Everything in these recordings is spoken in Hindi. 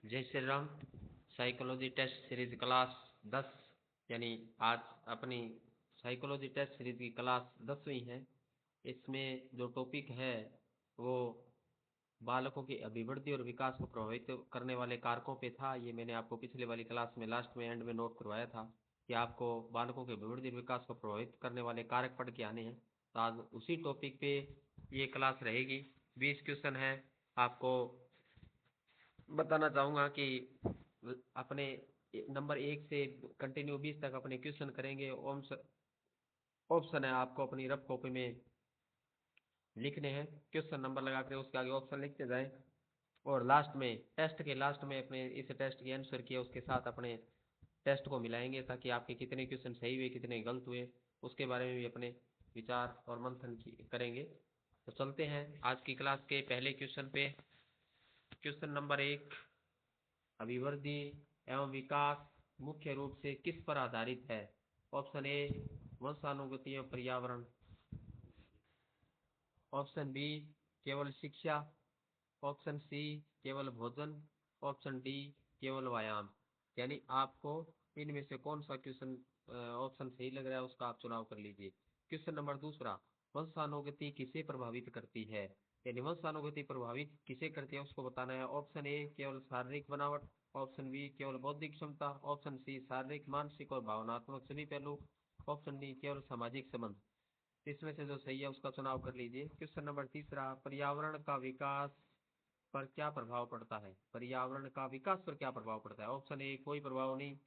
जय Shri Ram. Psychology test series class 10, यानी आज अपनी साइकोलॉजी टेस्ट सीरीज की क्लास 10वीं है। इसमें जो टॉपिक है वो बालकों की अभिवृद्धि और विकास को प्रभावित करने वाले कारकों पे था। ये मैंने आपको पिछले वाली क्लास में लास्ट में एंड में नोट करवाया था कि आपको बालकों के अभिवृद्धि और विकास को प्रभावित करने वाले कारक पढ़ के आने हैं। तो आज उसी टॉपिक पे ये क्लास रहेगी। 20 क्वेश्चन है। आपको बताना चाहूँगा कि अपने नंबर 1 से कंटिन्यू 20 तक अपने क्वेश्चन करेंगे। ऑप्शन है आपको अपनी रफ कॉपी में लिखने हैं, क्वेश्चन नंबर लगा कर उसके आगे ऑप्शन लिखते जाएं। और लास्ट में टेस्ट के लास्ट में अपने इस टेस्ट के आंसर किए उसके साथ अपने टेस्ट को मिलाएंगे ताकि आपके कितने क्वेश्चन सही हुए कितने गलत हुए उसके बारे में भी अपने विचार और मंथन करेंगे। तो चलते हैं आज की क्लास के पहले क्वेश्चन पे। क्वेश्चन नंबर 1, अभिवृद्धि एवं विकास मुख्य रूप से किस पर आधारित है? ऑप्शन ए वंशानुगति एवं पर्यावरण, ऑप्शन बी केवल शिक्षा, ऑप्शन सी केवल भोजन, ऑप्शन डी केवल व्यायाम। यानी आपको इनमें से कौन सा क्वेश्चन ऑप्शन सही लग रहा है उसका आप चुनाव कर लीजिए। क्वेश्चन नंबर 2, वंशानुगति किसे प्रभावित करती है? यानी वंशानुगति प्रभावित किसे करती है उसको बताना है। ऑप्शन ए केवल शारीरिक बनावट, ऑप्शन बी केवल बौद्धिक क्षमता, ऑप्शन सी शारीरिक मानसिक और भावनात्मक सभी पहलू, ऑप्शन डी केवल सामाजिक संबंध। इसमें से जो सही है उसका चुनाव कर लीजिए। क्वेश्चन नंबर 3, पर्यावरण का विकास पर क्या प्रभाव पड़ता है? पर्यावरण का विकास पर क्या प्रभाव पड़ता है? ऑप्शन ए कोई प्रभाव नहीं,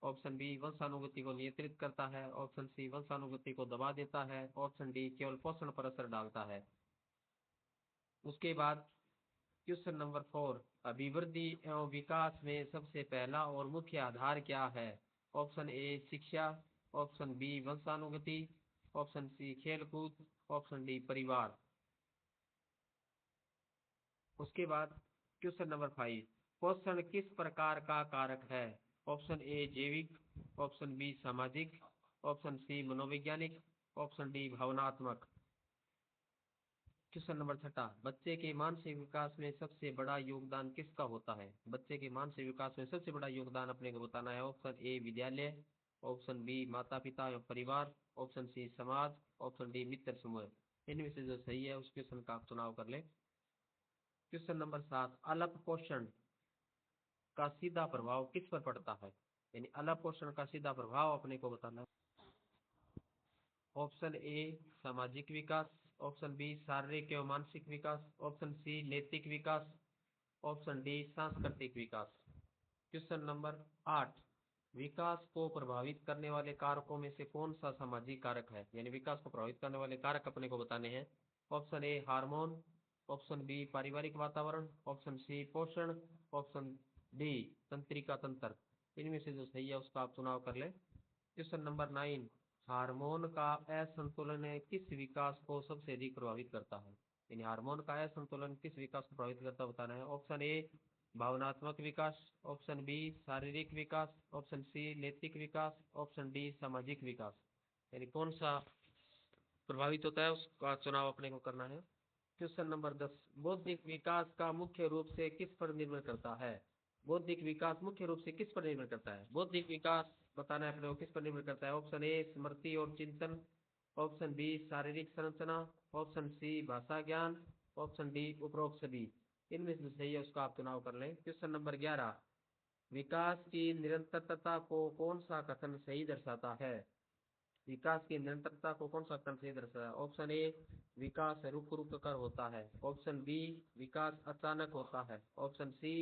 ऑप्शन बी वंशानुगति को नियंत्रित करता है, ऑप्शन सी वंशानुगति को दबा देता है, ऑप्शन डी केवल पोषण पर असर डालता है। उसके बाद क्वेश्चन नंबर 4, अभिवृद्धि एवं विकास में सबसे पहला और मुख्य आधार क्या है? ऑप्शन ए शिक्षा, ऑप्शन बी वंशानुगति, ऑप्शन सी खेलकूद, ऑप्शन डी परिवार। उसके बाद क्वेश्चन नंबर 5, पोषण किस प्रकार का कारक है? ऑप्शन ए जैविक, ऑप्शन बी सामाजिक, ऑप्शन सी मनोवैज्ञानिक, ऑप्शन डी भावनात्मक। क्वेश्चन नंबर 6, बच्चे के मानसिक विकास में सबसे बड़ा योगदान किसका होता है? बच्चे के मानसिक विकास में सबसे बड़ा योगदान अपने को बताना है। ऑप्शन ए विद्यालय, ऑप्शन बी माता पिता या परिवार, ऑप्शन सी समाज, ऑप्शन डी मित्र समूह। इनमें से जो सही है उस क्वेश्चन का आप चुनाव कर लें। क्वेश्चन नंबर 7, अल्प पोषण का सीधा प्रभाव किस पर पड़ता है? यानी अल्प पोषण का सीधा प्रभाव अपने को बताना है। ऑप्शन ए सामाजिक विकास, ऑप्शन बी शारीरिक एवं मानसिक विकास, ऑप्शन सी नैतिक विकास, ऑप्शन डी सांस्कृतिक विकास। क्वेश्चन नंबर 8, विकास को प्रभावित करने वाले कारकों में से कौन सा सामाजिक कारक है? यानी विकास को प्रभावित करने वाले कारक अपने को बताने हैं। Option A hormone, option B पारिवारिक वातावरण, ऑप्शन सी पोषण, ऑप्शन डी तंत्रिका तंत्र। इनमें से जो सही है उसका आप चुनाव कर लें। क्वेश्चन नंबर 9, हार्मोन का असंतुलन किस विकास को सबसे अधिक प्रभावित करता है? यानी हार्मोन का असंतुलन किस विकास को प्रभावित करता है बताना है। ऑप्शन ए भावनात्मक विकास, ऑप्शन बी शारीरिक विकास, ऑप्शन सी नैतिक विकास, ऑप्शन डी सामाजिक विकास। यानी कौन सा प्रभावित होता है उसका चुनाव अपने को करना है। क्वेश्चन नंबर 10, बौद्धिक विकास का मुख्य रूप से किस पर निर्भर करता है? बौद्धिक विकास मुख्य रूप से किस पर निर्भर करता है? बौद्धिक विकास बताना है अपने को किस पर निर्भर करता है। ऑप्शन ए स्मृति और चिंतन, ऑप्शन बी शारीरिक संरचना, ऑप्शन सी भाषा ज्ञान, ऑप्शन डी उपरोक्त सभी। इनमें से सही है उसका आप चुनाव कर लें। क्वेश्चन नंबर 11, विकास की निरंतरता को कौन सा कथन सही दर्शाता है? विकास की निरंतरता को कौन सा कथन सही दर्शाता है? ऑप्शन ए विकास रुक रुक कर होता है, ऑप्शन बी विकास अचानक होता है, ऑप्शन सी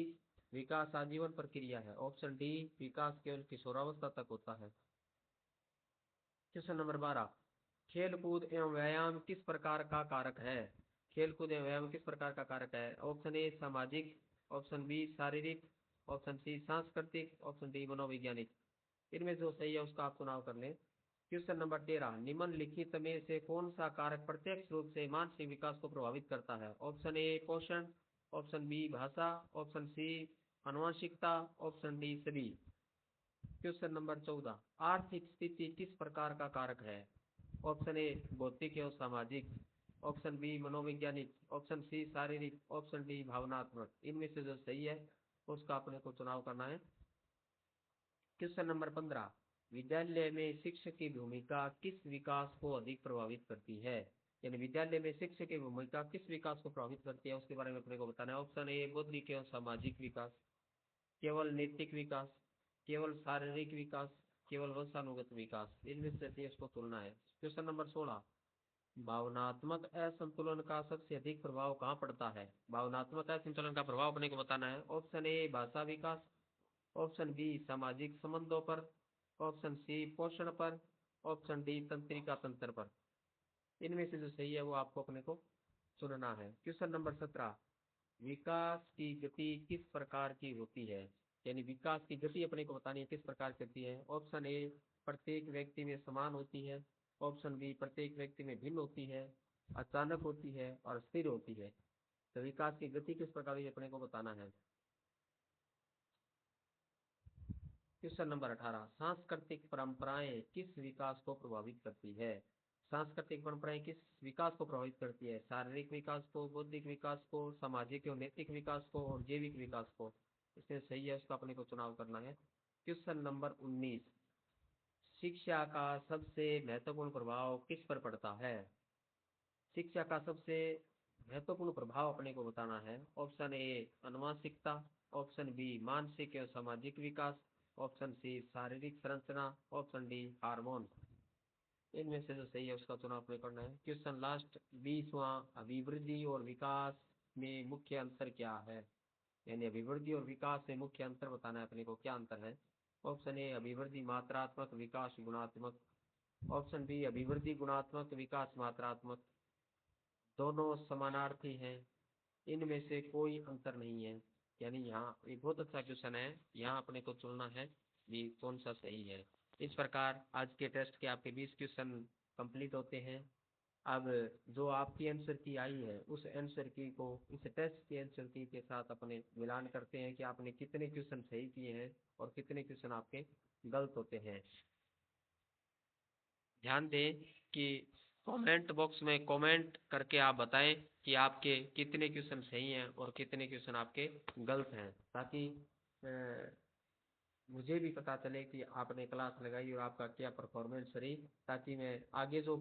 विकास आजीवन प्रक्रिया है, ऑप्शन डी विकास केवल किशोरावस्था तक होता है। क्वेश्चन नंबर 12, खेलकूद एवं व्यायाम किस प्रकार का कारक है? खेलकूद एवं व्यायाम किस प्रकार का कारक है? ऑप्शन ए सामाजिक, ऑप्शन बी शारीरिक, ऑप्शन सी सांस्कृतिक, ऑप्शन डी मनोवैज्ञानिक। इनमें जो सही है उसका आप चुनाव कर लें। क्वेश्चन नंबर 13, निम्नलिखित में से कौन सा कारक प्रत्यक्ष रूप से मानसिक विकास को प्रभावित करता है? ऑप्शन ए पोषण, ऑप्शन बी भाषा, ऑप्शन सी आनुवंशिकता, ऑप्शन डी सभी। क्वेश्चन नंबर 14, आर्थिक स्थिति किस प्रकार का कारक है? ऑप्शन ए भौतिक एवं सामाजिक, ऑप्शन बी मनोवैज्ञानिक, ऑप्शन सी शारीरिक, ऑप्शन डी भावनात्मक। इनमें से जो सही है उसका अपने को चुनाव करना है। क्वेश्चन नंबर 15, विद्यालय में शिक्षक की भूमिका किस विकास को अधिक प्रभावित करती है? यानी विद्यालय में शिक्षक की भूमिका किस विकास को प्रभावित करती है उसके बारे में अपने को बताना है। ऑप्शन ए बौद्धिक एवं सामाजिक विकास, केवल नैतिक विकास, केवल शारीरिक विकास, केवल वंशानुगत विकास। इनमें से इसको तुलना है। क्वेश्चन नंबर 16, भावनात्मक असंतुलन का सबसे अधिक प्रभाव कहाँ पड़ता है? भावनात्मक असंतुलन का प्रभाव अपने को बताना है। ऑप्शन ए भाषा विकास, ऑप्शन बी सामाजिक संबंधों पर, ऑप्शन सी पोषण पर, ऑप्शन डी तंत्रिका तंत्र पर। इनमें से जो सही है वो आपको अपने को चुनना है। क्वेश्चन नंबर 17, विकास की गति किस प्रकार की होती है? यानी विकास की गति अपने को बतानी है किस प्रकार की होती है। ऑप्शन ए प्रत्येक व्यक्ति में समान होती है, ऑप्शन बी प्रत्येक व्यक्ति में भिन्न होती है, अचानक होती है और स्थिर होती है। तो विकास की गति किस प्रकार की अपने को बताना है। क्वेश्चन नंबर 18, सांस्कृतिक परंपराएं किस विकास को प्रभावित करती है? सांस्कृतिक परंपराएं किस विकास को प्रभावित करती है? शारीरिक विकास को, बौद्धिक विकास को, सामाजिक और नैतिक विकास को और जैविक विकास को। इसमें सही है उसका अपने को चुनाव करना है। क्वेश्चन नंबर 19, शिक्षा का सबसे महत्वपूर्ण प्रभाव किस पर पड़ता है? शिक्षा का सबसे महत्वपूर्ण प्रभाव अपने को बताना है। ऑप्शन ए आनुवंशिकता, ऑप्शन बी मानसिक एवं सामाजिक विकास, ऑप्शन सी शारीरिक संरचना, ऑप्शन डी हार्मोन। इनमें से जो सही है उसका चुनाव अपने करना है। क्वेश्चन लास्ट 20वां, अभिवृद्धि और विकास में मुख्य अंतर क्या है? यानी अभिवृद्धि और विकास में मुख्य अंतर बताना है अपने को, क्या अंतर है। ऑप्शन ए अभिवृद्धि मात्रात्मक, विकास गुणात्मक, ऑप्शन बी अभिवृद्धि गुणात्मक, विकास मात्रात्मक। दोनों समानार्थी हैं, इनमें से कोई अंतर नहीं है। यानी यहाँ एक बहुत अच्छा क्वेश्चन है, यहाँ अपने को चुनना है भी कौन सा सही है। इस प्रकार आज के टेस्ट के आपके 20 क्वेश्चन कंप्लीट होते हैं। अब जो आपकी आंसर की आई है उस आंसर की को इस टेस्ट की आंसर की के साथ अपने मिलान करते हैं कि आपने कितने क्वेश्चन सही किए हैं और कितने क्वेश्चन आपके गलत होते हैं। ध्यान दें कि कमेंट बॉक्स में कमेंट करके आप बताएं कि आपके कितने क्वेश्चन सही हैं और कितने क्वेश्चन आपके गलत हैं, ताकि मुझे भी पता चले कि आपने क्लास लगाई और आपका क्या परफॉर्मेंस रही, ताकि मैं आगे जो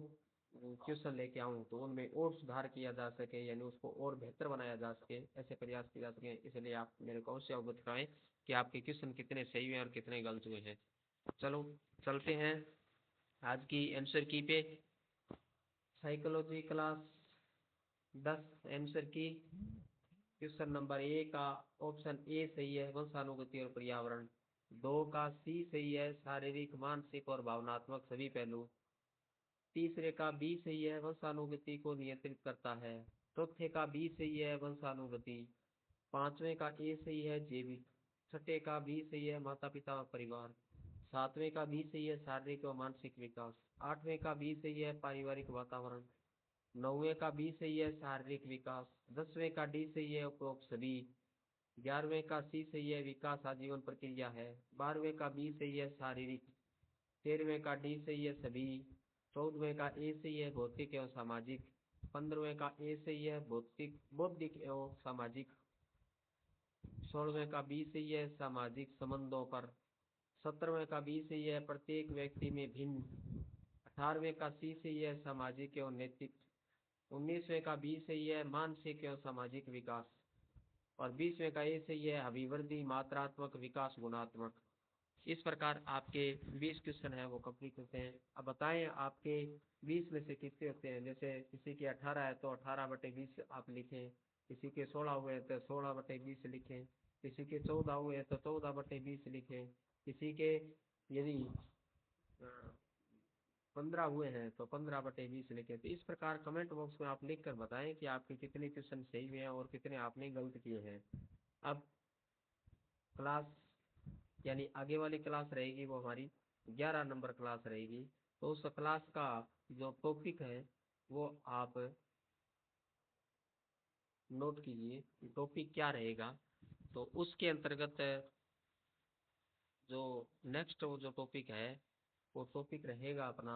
क्वेश्चन लेके आऊँ तो उनमें और सुधार किया जा सके, यानी उसको और बेहतर बनाया जा सके, ऐसे प्रयास किए जा सके। इसलिए आप मेरे को अवश्य अवगत कराएं कि आपके क्वेश्चन कितने सही हुए और कितने गलत हुए हैं। चलो चलते हैं आज की आंसर की पे। साइकोलॉजी क्लास 10 आंसर की। क्वेश्चन नंबर ए का ऑप्शन ए सही है, वंशानुगति और पर्यावरण। 2 का सी सही है, शारीरिक मानसिक और भावनात्मक सभी पहलू। तीसरे का बी सही है, वंशानुगति को नियंत्रित करता है। चौथे का बी सही है, वंशानुगति। पांचवें का ए सही है, जैविक। छठे का बी सही है, माता पिता और परिवार। सातवें का बी सही है, शारीरिक और मानसिक विकास। आठवें का बी सही है, पारिवारिक वातावरण। नौवें का बी सही है, शारीरिक विकास। 10वें का डी सही है, उपरोक्त सभी। 11वें का सी सही है, विकास आजीवन प्रक्रिया है। 12वें का बी सही है, शारीरिक। 13वें का डी सही है, सभी। 14वें का ए सही है, भौतिक एवं सामाजिक। 15वें का ए सही है, भौतिक बौद्धिक एवं सामाजिक। 16वें का बी सही है, सामाजिक संबंधों पर। 17वें का बी सही है, प्रत्येक व्यक्ति में भिन्न। 18वें का सी सही है, सामाजिक एवं नैतिक। 19वें का बी सही है, मानसिक एवं सामाजिक विकास। और 20वें का ए सही है, अभिवृद्धि मात्रात्मक, विकास गुणात्मक। इस प्रकार आपके 20 क्वेश्चन है वो कंप्लीट होते हैं। अब बताएं आपके 20 में से कितने होते हैं। जैसे किसी के 18 है तो 18/20 आप लिखें, किसी के 16 हुए हैं तो 16/20 लिखें, किसी के 14 हुए हैं तो 14/20 लिखें, किसी के यदि 15 हुए हैं तो 15/20 लिखे। तो इस प्रकार कमेंट बॉक्स में आप लिख कर बताएं कि आपके कितने क्वेश्चन सही हुए हैं और कितने आपने गलत किए हैं। अब क्लास यानी आगे वाली क्लास रहेगी वो हमारी 11 नंबर क्लास रहेगी। तो उस क्लास का जो टॉपिक है वो आप नोट कीजिए, टॉपिक क्या रहेगा। तो उसके अंतर्गत जो नेक्स्ट वो जो टॉपिक है वो टॉपिक रहेगा अपना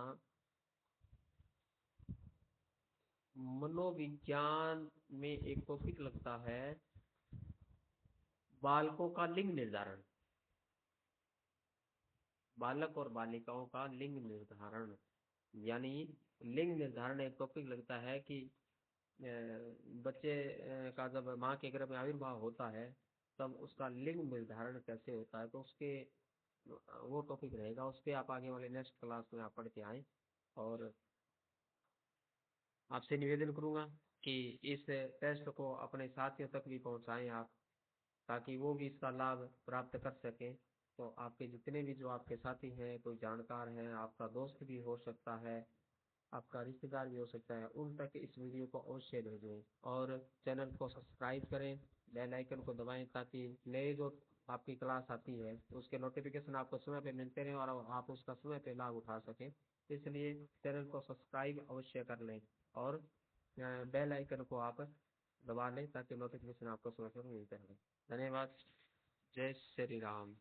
मनोविज्ञान में एक टॉपिक लगता है बालकों का लिंग निर्धारण, बालक और बालिकाओं का लिंग निर्धारण, यानी लिंग निर्धारण एक टॉपिक लगता है कि बच्चे का जब माँ के गर्भ में आविर्भाव होता है तब उसका लिंग निर्धारण कैसे होता है, तो उसके वो टॉपिक रहेगा, उस पर आप आगे वाले नेक्स्ट क्लास में आप पढ़ के आए। और आपसे निवेदन करूंगा कि इस टेस्ट को अपने साथियों तक भी पहुंचाएं आप, ताकि वो भी इसका लाभ प्राप्त कर सकें। तो आपके जितने भी जो आपके साथी हैं, कोई जानकार है, आपका दोस्त भी हो सकता है, आपका रिश्तेदार भी हो सकता है, उन तक इस वीडियो को अवश्य भेजें और चैनल को सब्सक्राइब करें, बेल आइकन को दबाएं, ताकि नए जो आपकी क्लास आती है तो उसके नोटिफिकेशन आपको समय पे मिलते रहें और आप उसका समय पे लाभ उठा सकें। इसलिए चैनल को सब्सक्राइब अवश्य कर लें और बेल आइकन को आप दबा लें ताकि नोटिफिकेशन आपको समय पर मिलते रहें। धन्यवाद। जय श्री राम।